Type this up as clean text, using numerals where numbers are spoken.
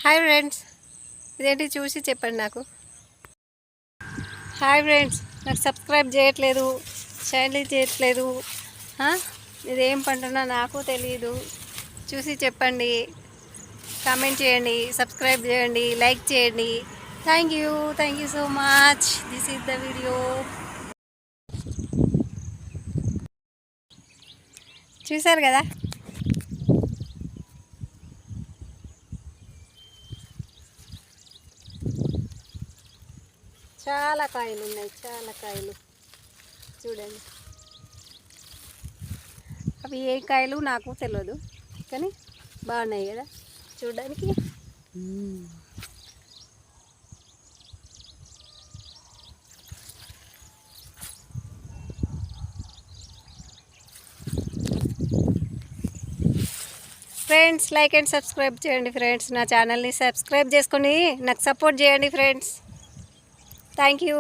Hi friends, ఇదేంటి చూసి చెప్పండి నాకు. హాయ్ ఫ్రెండ్స్, నాకు సబ్స్క్రైబ్ చేయట్లేదు, ఛానల్ చేయట్లేదు. ఇదేం పంటనో నాకు తెలియదు. చూసి చెప్పండి, కామెంట్ చేయండి, సబ్స్క్రైబ్ చేయండి, లైక్ చేయండి. Thank you so much. This is the video. చూశారు కదా, చాలా కాయలు ఉన్నాయి, చాలా కాయలు చూడండి. అవి ఏ కాయలు నాకు తెలియదు, కానీ బాగున్నాయి కదా చూడడానికి. ఫ్రెండ్స్, లైక్ అండ్ సబ్స్క్రైబ్ చేయండి ఫ్రెండ్స్. నా ఛానల్ని సబ్స్క్రైబ్ చేసుకొని నాకు సపోర్ట్ చేయండి ఫ్రెండ్స్. Thank you.